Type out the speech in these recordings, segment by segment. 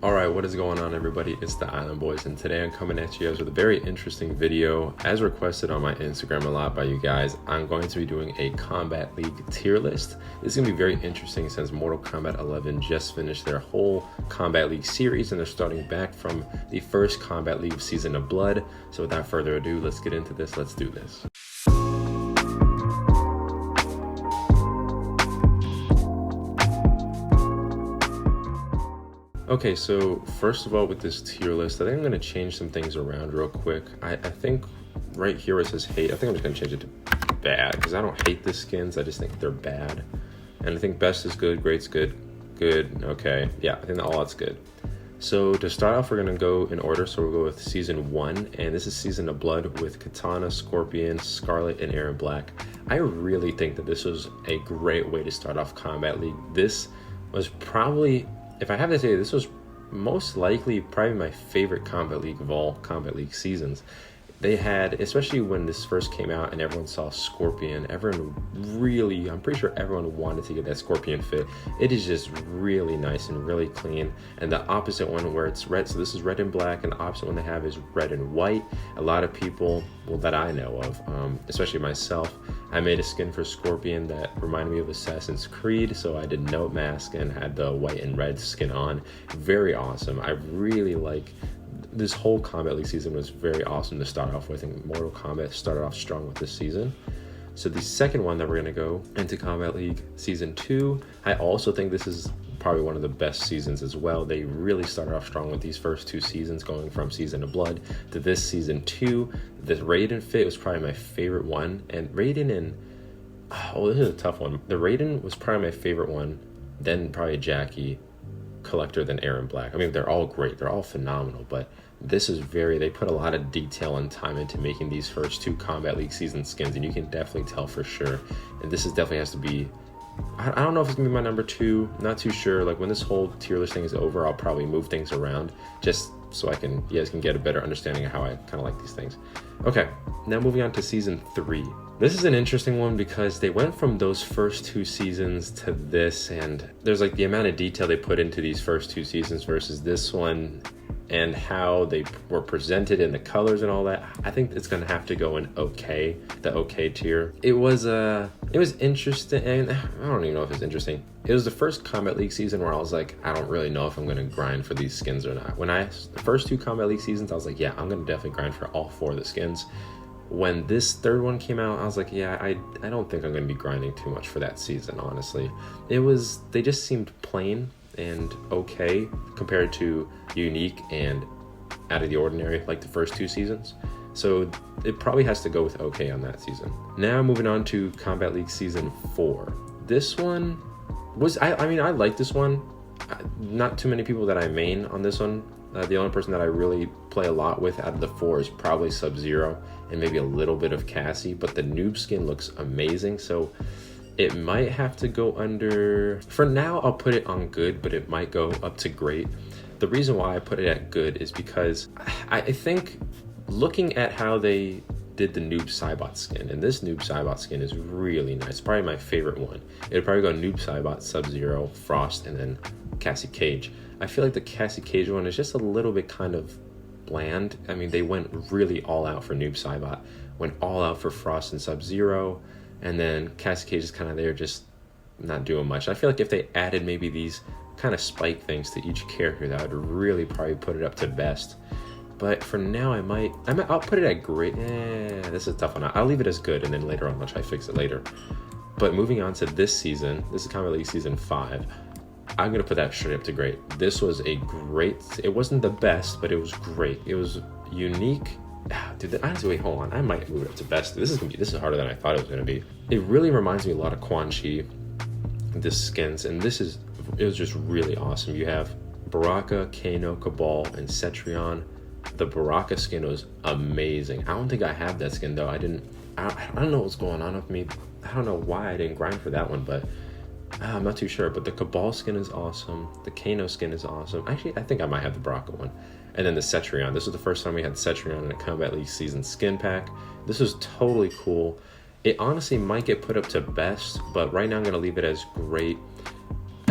Alright, what is going on, everybody? It's the Island Boys, and today I'm coming at you guys with a very interesting video. As requested on my Instagram a lot by you guys, I'm going to be doing a Kombat League tier list. This is going to be very interesting since Mortal Kombat 11 just finished their whole Kombat League series, and they're starting back from the first Kombat League Season of Blood. So without further ado, let's get into this. Let's do this. Okay, so first of all, with this tier list, I think I'm going to change some things around real quick. I think right here where it says hate, I think I'm just going to change it to bad, because I don't hate the skins, I just think they're bad. And I think best is good, great's good, okay. Yeah, I think all that's good. So to start off, we're going to go in order, so we'll go with Season 1, and this is Season of Blood with Katana, Scorpion, Scarlet, and Aaron Black. I really think that this was a great way to start off Kombat League. This was probably, if I have to say, this was most likely probably my favorite Kombat League of all Kombat League seasons. They had, especially when this first came out and everyone saw Scorpion, everyone really, I'm pretty sure everyone wanted to get that Scorpion fit. It is just really nice and really clean. And the opposite one where it's red, so this is red and black, and the opposite one they have is red and white. A lot of people, well, that I know of, especially myself, I made a skin for Scorpion that reminded me of Assassin's Creed, so I did note mask and had the white and red skin on. Very awesome. I really like this whole Kombat League season. Was very awesome to start off with, and Mortal Kombat started off strong with this season. So the second one that we're going to go into Kombat League Season 2, I also think this is probably one of the best seasons as well. They really started off strong with these first two seasons, going from Season of Blood to this Season 2. The Raiden fit was probably my favorite one, and Raiden and, oh, this is a tough one. The Raiden was probably my favorite one, then probably Jackie, Collector, then Aaron Black. I mean, they're all great, they're all phenomenal, but this is they put a lot of detail and time into making these first two Kombat League season skins, and you can definitely tell for sure. And this is definitely has to be, I don't know if it's gonna be my number 2, not too sure. Like when this whole tier list thing is over, I'll probably move things around just so you guys can get a better understanding of how I kind of like these things. Okay, now moving on to Season 3. This is an interesting one because they went from those first two seasons to this, and there's like the amount of detail they put into these first two seasons versus this one, and how they were presented in the colors and all that. I think it's gonna have to go in okay, the okay tier. It was interesting, and I don't even know if it's interesting. It was the first Kombat League season where I was like, I don't really know if I'm gonna grind for these skins or not. The first two Kombat League seasons, I was like, yeah, I'm gonna definitely grind for all 4 of the skins. When this third one came out, I was like, yeah, I don't think I'm gonna be grinding too much for that season, honestly. They just seemed plain and okay compared to unique and out of the ordinary like the first 2 seasons. So it probably has to go with okay on that season. Now moving on to Kombat League Season 4. This one was, I mean, I like this one. Not too many people that I main on this one. The only person that I really play a lot with out of the 4 is probably Sub-Zero and maybe a little bit of Cassie, but the noob skin looks amazing, so it might have to go under, for now I'll put it on good, but it might go up to great. The reason why I put it at good is because I think looking at how they did the Noob Saibot skin, and this Noob Saibot skin is really nice, probably my favorite one. It'd probably go Noob Saibot, Sub-Zero, Frost, and then Cassie Cage. I feel like the Cassie Cage one is just a little bit kind of bland. I mean, they went really all out for Noob Saibot, went all out for Frost and Sub-Zero, and then Cassie Cage is kind of there just not doing much. I feel like if they added maybe these kind of spike things to each character, that would really probably put it up to best. But for now, I'll put it at great. This is a tough one. I'll leave it as good, and then later on I'll try to fix it later. But moving on to this season, this is Kombat League Season 5. I'm gonna put that straight up to great. This was a great, it wasn't the best, but it was great. It was unique. Dude, honestly, wait, hold on. I might move it up to best. This is harder than I thought it was gonna be. It really reminds me a lot of Quan Chi, this skins, and it was just really awesome. You have Baraka, Kano, Cabal, and Cetrion. The Baraka skin was amazing. I don't think I have that skin though. I don't know what's going on with me. I don't know why I didn't grind for that one, but I'm not too sure. But the Cabal skin is awesome. The Kano skin is awesome. Actually, I think I might have the Baraka one. And then the Cetrion. This was the first time we had Cetrion in a Kombat League season skin pack. This was totally cool. It honestly might get put up to best, but right now I'm going to leave it as great.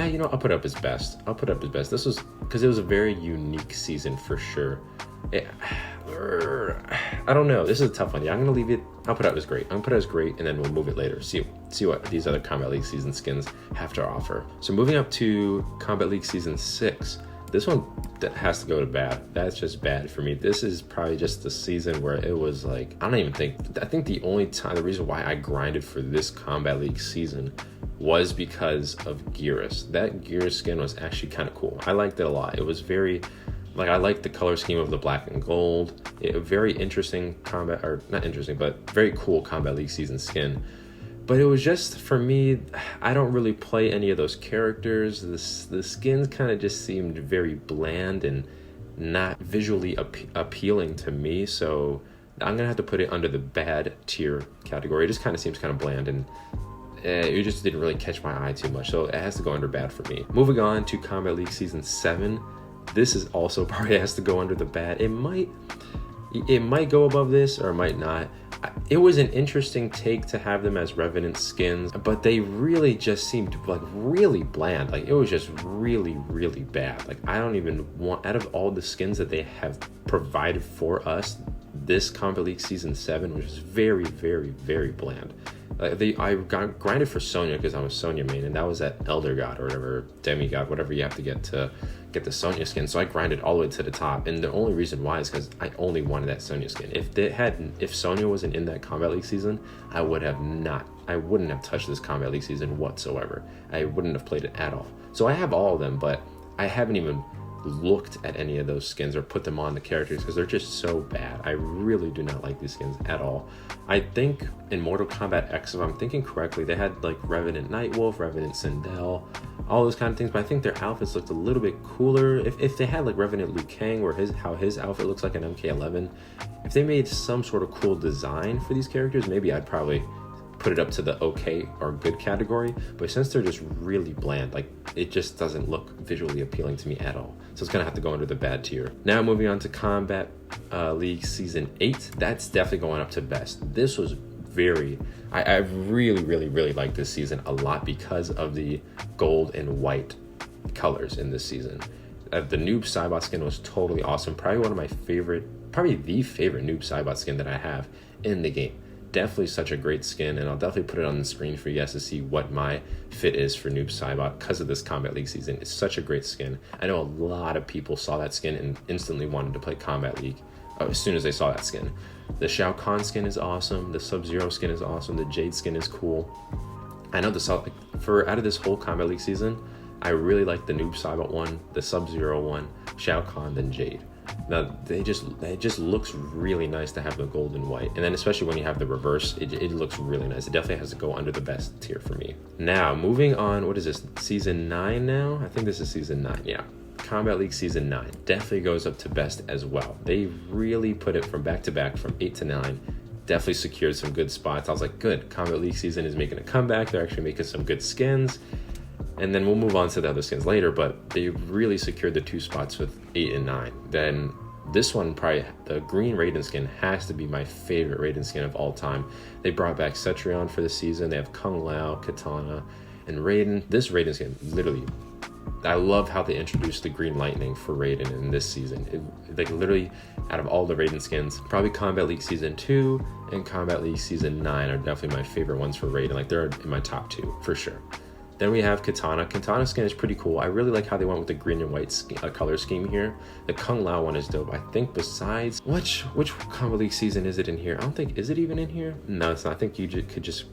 You know, I'll put up his best. This was because it was a very unique season for sure. I don't know. This is a tough one. Yeah, I'm gonna leave it. I'll put it as great. And then we'll move it later. See what these other Kombat League season skins have to offer. So moving up to Kombat League season 6. This one that has to go to bad. That's just bad for me. This is probably just the season where it was like, I think the only time, the reason why I grinded for this Kombat League season was because of Gearus. That Gearus skin was actually kind of cool. I liked it a lot. It was very, like, I liked the color scheme of the black and gold. Very interesting combat, or not interesting, but very cool Kombat League season skin. But it was just, for me, I don't really play any of those characters. The skins kind of just seemed very bland and not visually appealing to me. So I'm going to have to put it under the bad tier category. It just kind of seems kind of bland, and it just didn't really catch my eye too much. So it has to go under bad for me. Moving on to Kombat League Season 7. This is also probably has to go under the bad. It might go above this or it might not. It was an interesting take to have them as Revenant skins, but they really just seemed like really bland. Like, it was just really, really bad. Like, I don't even want, out of all the skins that they have provided for us, this Kombat League Season 7 was just very, very, very bland. I grinded for Sonya because I'm a Sonya main, and that was at Elder God or whatever, Demigod, whatever you have to get the Sonya skin. So I grinded all the way to the top, and the only reason why is because I only wanted that Sonya skin. If Sonya wasn't in that Kombat League season, I wouldn't have touched this Kombat League season whatsoever. I wouldn't have played it at all. So I have all of them, but I haven't even looked at any of those skins or put them on the characters because they're just so bad. I really do not like these skins at all. I think in Mortal Kombat X, if I'm thinking correctly, they had like Revenant Nightwolf, Revenant Sindel, all those kind of things, but I think their outfits looked a little bit cooler. If they had like Revenant Liu Kang, where how his outfit looks like an MK11, if they made some sort of cool design for these characters, maybe I'd probably put it up to the okay or good category. But since they're just really bland, like, it just doesn't look visually appealing to me at all. So it's gonna have to go under the bad tier. Now moving on to Kombat League Season 8. That's definitely going up to best. This was I really, really, really like this season a lot because of the gold and white colors in this season. The Noob Saibot skin was totally awesome. Probably the favorite Noob Saibot skin that I have in the game. Definitely such a great skin, and I'll definitely put it on the screen for you guys to see what my fit is for Noob Saibot because of this Kombat League season. It's such a great skin. I know a lot of people saw that skin and instantly wanted to play Kombat League as soon as they saw that skin. The Shao Kahn skin is awesome. The Sub-Zero skin is awesome. The Jade skin is cool. I know out of this whole Kombat League season, I really like the Noob Saibot one, the Sub-Zero one, Shao Kahn, then Jade. Now it just looks really nice to have the gold and white, and then especially when you have the reverse, it looks really nice. It definitely has to go under the best tier for me. Now moving on, what is this, season 9 now? I think this is season 9. Yeah, Kombat League Season 9 definitely goes up to best as well. They really put it from back to back from 8 to 9. Definitely secured some good spots. I was like, good, Kombat League season is making a comeback. They're actually making some good skins. And then we'll move on to the other skins later, but they really secured the 2 spots with 8 and 9. Then this one, probably the green Raiden skin, has to be my favorite Raiden skin of all time. They brought back Cetrion for the season. They have Kung Lao, Katana, and Raiden. This Raiden skin, literally, I love how they introduced the green lightning for Raiden in this season. Like, literally, out of all the Raiden skins, probably Kombat League Season 2 and Kombat League Season 9 are definitely my favorite ones for Raiden. Like, they're in my top 2 for sure. Then we have Katana. Katana skin is pretty cool. I really like how they went with the green and white color scheme here. The Kung Lao one is dope. I think besides, which Kombat League season is it in here? I don't think, is it even in here? No, it's not. I think you could just,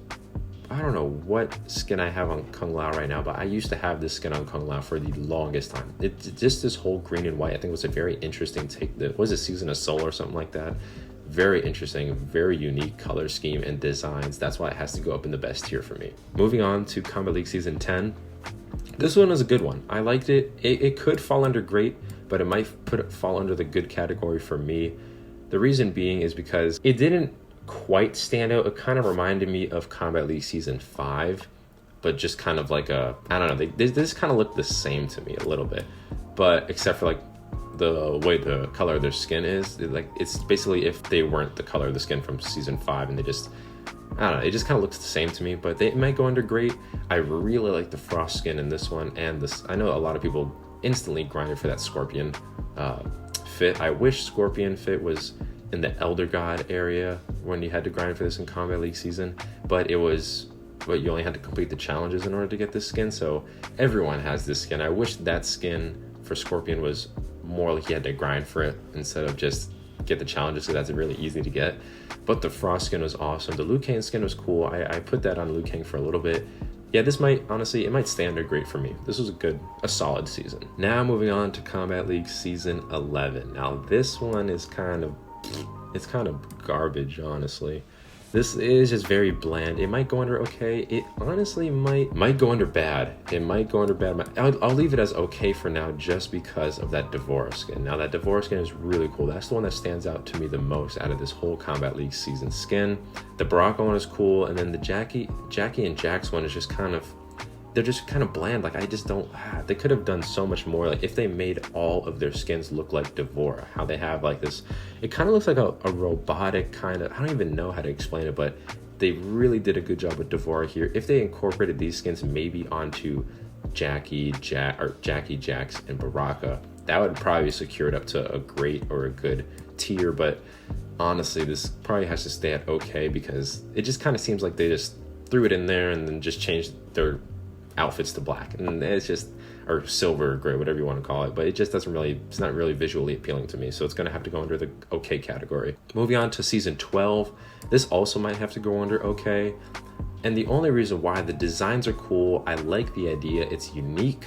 I don't know what skin I have on Kung Lao right now, but I used to have this skin on Kung Lao for the longest time. It's just this whole green and white, I think was a very interesting take. Was it Season of Soul or something like that? Very interesting, very unique color scheme and designs. That's why it has to go up in the best tier for me. Moving on to Kombat League Season 10. This one is a good one. I liked it. It could fall under great, but it might fall under the good category for me. The reason being is because it didn't quite stand out. It kind of reminded me of Kombat League Season 5, but just kind of like I don't know, this kind of looked the same to me a little bit, but except for like the way the color of their skin is, it's basically if they weren't the color of the skin from Season 5 and they just, I don't know, it just kind of looks the same to me, but it might go under great. I really like the Frost skin in this one, and this, I know a lot of people instantly grinded for that Scorpion fit. I wish Scorpion fit was in the Elder God area when you had to grind for this in Kombat League season, but you only had to complete the challenges in order to get this skin, so everyone has this skin. I wish that skin for Scorpion was more like you had to grind for it instead of just get the challenges, so that's really easy to get. But the Frost skin was awesome. The Liu Kang skin was cool. I put that on Liu Kang for a little bit. Yeah, this might, honestly, it might stay under great for me. This was a solid season. Now moving on to Kombat League Season 11. Now this one is kind of garbage, honestly. This is just very bland. It might go under okay. It honestly might go under bad. It might go under bad. I'll leave it as okay for now just because of that D'Vorah skin. Now that D'Vorah skin is really cool. That's the one that stands out to me the most out of this whole Kombat League season skin. The Baraka one is cool, and then the Jackie and Jax one is just they're just kind of bland. Like, I just don't, they could have done so much more. Like, if they made all of their skins look like D'Vorah, how they have like this, it kind of looks like a robotic kind of, I don't even know how to explain it, but they really did a good job with D'Vorah here. If they incorporated these skins maybe onto Jackie, Jax, and Baraka, that would probably secure it up to a great or a good tier. But honestly, this probably has to stay at okay, because it just kind of seems like they just threw it in there and then just changed their outfits to black, and it's just, or silver or gray, whatever you want to call it, but it just doesn't really, it's not really visually appealing to me, so it's going to have to go under the okay category. Moving on to season 12, this also might have to go under okay, and the only reason why, the designs are cool, I like the idea, it's unique,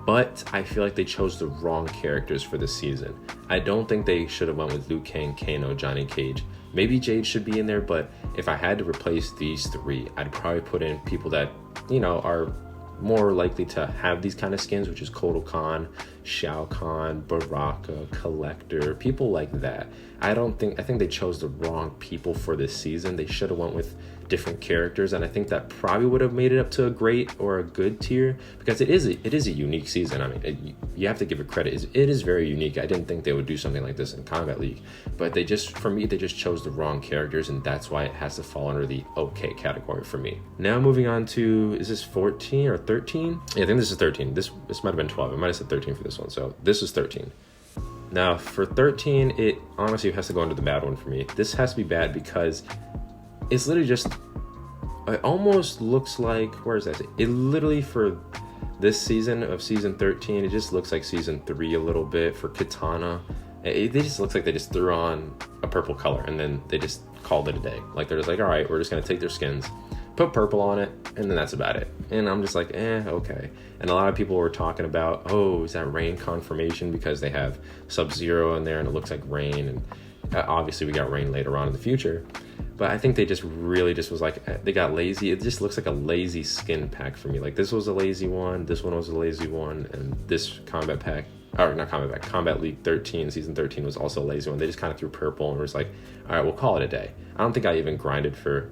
but I feel like they chose the wrong characters for this season. I don't think they should have went with Liu Kang, Kano, Johnny Cage. Maybe Jade should be in there, but if I had to replace these three, I'd probably put in people that, you know, are more likely to have these kind of skins, which is Kotal Khan, Shao Kahn, Baraka, Collector, people like that. I think they chose the wrong people for this season. They should have went with different characters, and I think that probably would have made it up to a great or a good tier, because it is a unique season. I mean, you have to give it credit. It is very unique. I didn't think they would do something like this in Kombat League, but for me, they just chose the wrong characters, and that's why it has to fall under the okay category for me. Now moving on to, is this 14 or 13? Yeah, I think this is 13. This might have been 12. I might have said 13 for this one, so this is 13. Now for 13, it honestly has to go under the bad one for me. This has to be bad because it's literally just, it almost looks like, where is that? It literally, for this season of season 13, it just looks like season 3 a little bit for Kitana. It just looks like they just threw on a purple color and then they just called it a day. Like, they're just like, all right, we're just gonna take their skins, put purple on it, and then that's about it. And I'm just like, okay. And a lot of people were talking about, oh, is that Rain confirmation because they have Sub-Zero in there and it looks like Rain, and obviously we got Rain later on in the future. But I think they just really just was like, they got lazy. It just looks like a lazy skin pack for me. Like, this was a lazy one, this one was a lazy one, and this Kombat pack, or not Kombat pack, Kombat League 13, season 13 was also a lazy one. They just kind of threw purple and was like, all right, we'll call it a day. I don't think I even grinded for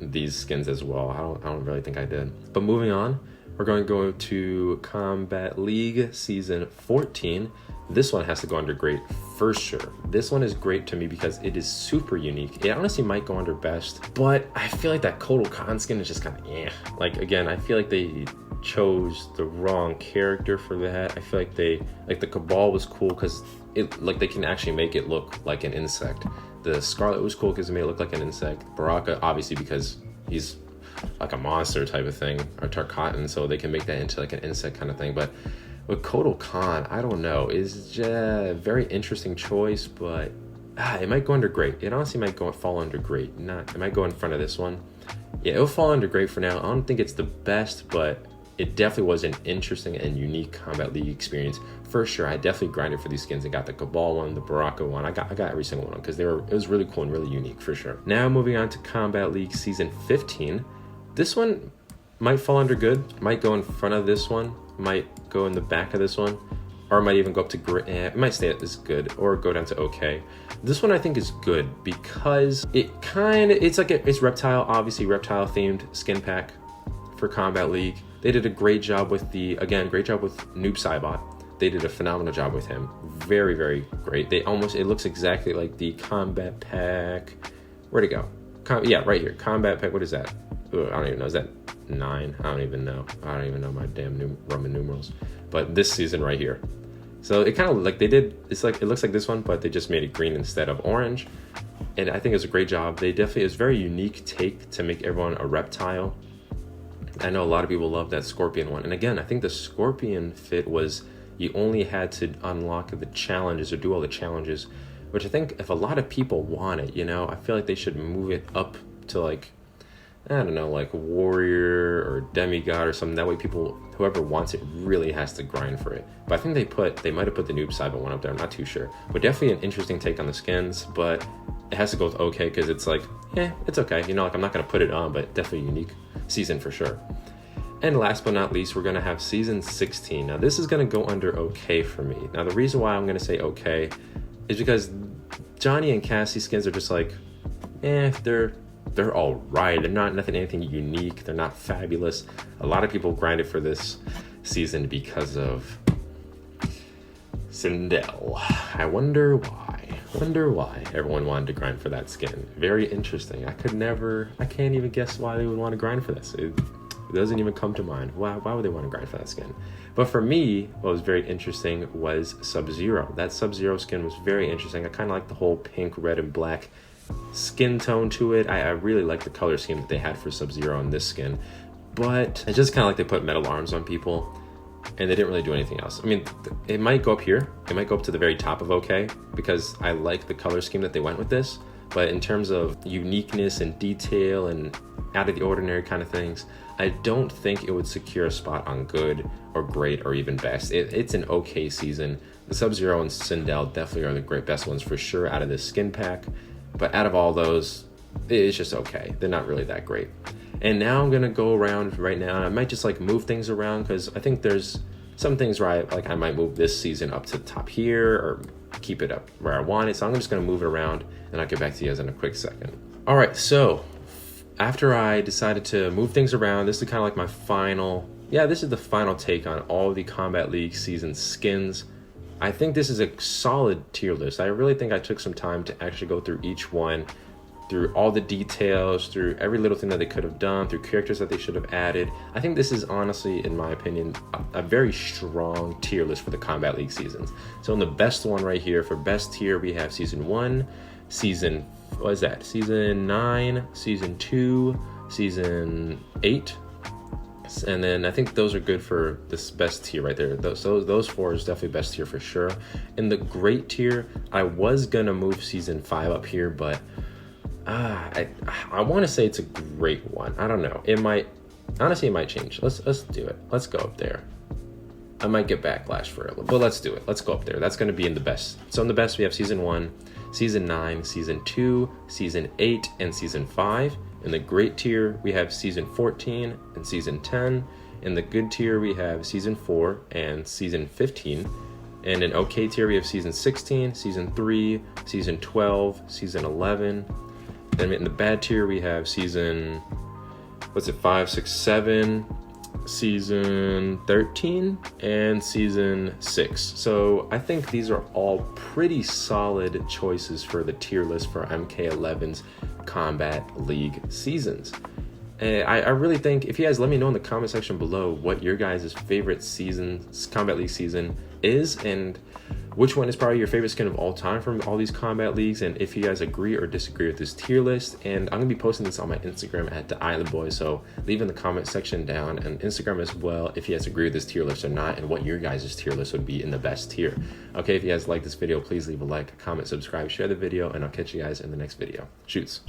these skins as well. I don't really think I did. But moving on, we're going to go to Kombat League season 14. This one has to go under great for sure. This one is great to me because it is super unique. It honestly might go under best, but I feel like that Kotal Khan skin is just kind of Like, again, I feel like they chose the wrong character for that. I feel like the Cabal was cool because they can actually make it look like an insect. The Scarlet was cool because it made it look like an insect. Baraka, obviously, because he's like a monster type of thing, or Tarkatan, so they can make that into like an insect kind of thing. But with Kotal Khan, I don't know. It's just a very interesting choice, but it might go under great. It honestly might fall under great. It might go in front of this one. Yeah, it'll fall under great for now. I don't think it's the best, but it definitely was an interesting and unique Kombat League experience for sure. I definitely grinded for these skins. I got the Cabal one, the Baraka one. I got every single one because it was really cool and really unique for sure. Now moving on to Kombat League season 15. This one might fall under good. Might go in front of this one. Might go in the back of this one, or it might even go up to great. It might stay at this good or go down to okay. This one I think is good because it's reptile, obviously reptile themed skin pack for Kombat League. They did a great job with great job with Noob Saibot. They did a phenomenal job with him. Very, very great. It looks exactly like the Kombat pack. Where'd it go? Yeah, right here. Combat pack. What is that? Ugh, I don't even know. Is that 9? I don't even know. I don't even know my damn Roman numerals. But this season right here. So it kind of like they did. It's like it looks like this one, but they just made it green instead of orange. And I think it was a great job. They definitely, it was a very unique take to make everyone a reptile. I know a lot of people love that scorpion one. And again, I think the scorpion fit was you only had to unlock the challenges or do all the challenges, which I think if a lot of people want it, you know, I feel like they should move it up to like, I don't know, like warrior or demigod or something. That way people, whoever wants it really has to grind for it. But I think they might have put the Noob Saibot one up there. I'm not too sure. But definitely an interesting take on the skins, but it has to go with okay because it's like, it's okay. You know, like I'm not going to put it on, but definitely a unique season for sure. And last but not least, we're going to have season 16. Now this is going to go under okay for me. Now the reason why I'm going to say okay is because Johnny and Cassie skins are just like, they're all right. They're not anything unique. They're not fabulous. A lot of people grinded for this season because of Sindel. I wonder why everyone wanted to grind for that skin. Very interesting. I can't even guess why they would want to grind for this. It doesn't even come to mind. Why would they want to grind for that skin? But for me, what was very interesting was Sub-Zero. That Sub-Zero skin was very interesting. I kind of like the whole pink, red, and black skin tone to it. I really like the color scheme that they had for Sub-Zero on this skin. But it's just kind of like they put metal arms on people and they didn't really do anything else. I mean, it might go up here. It might go up to the very top of okay because I like the color scheme that they went with this. But in terms of uniqueness and detail and out of the ordinary kind of things, I don't think it would secure a spot on good or great or even best. It's an okay season. The Sub-Zero and Sindel definitely are the best ones for sure out of this skin pack. But out of all those, it's just okay. They're not really that great. And now I'm gonna go around right now. I might just like move things around because I think there's some things where I might move this season up to the top here or keep it up where I want it. So I'm just gonna move it around and I'll get back to you guys in a quick second. All right, so after I decided to move things around, this is kind of like my final, this is the final take on all the Kombat League season skins. I think this is a solid tier list. I really think I took some time to actually go through each one, through all the details, through every little thing that they could have done, through characters that they should have added. I think this is honestly, in my opinion, a very strong tier list for the Kombat League seasons. So in the best one right here, for best tier, we have season 1, season 9, season 2, season 8. And then I think those are good for this best tier right there. Those 4 is definitely best tier for sure. In the great tier, I was gonna move season 5 up here, but I want to say it's a great one. I don't know. It might change. Let's do it. Let's go up there. I might get backlash for it, but let's do it. Let's go up there. That's gonna be in the best. So in the best, we have season 1, season 9, season 2, season 8, and season 5. In the great tier, we have season 14 and season 10. In the good tier, we have season 4 and season 15. And in okay tier, we have season 16, season 3, season 12, season 11. Then in the bad tier, we have season, 5, 6, 7, season 13, and season 6. So I think these are all pretty solid choices for the tier list for MK11's Kombat League seasons. I really think, if you guys let me know in the comment section below what your guys' favorite Kombat League season is, and which one is probably your favorite skin of all time from all these Kombat Leagues, and if you guys agree or disagree with this tier list. And I'm gonna be posting this on my Instagram at The Island Boy, so leave in the comment section down, and Instagram as well, if you guys agree with this tier list or not, and what your guys' tier list would be in the best tier. Okay, if you guys like this video, please leave a like, comment, subscribe, share the video, and I'll catch you guys in the next video. Shoots.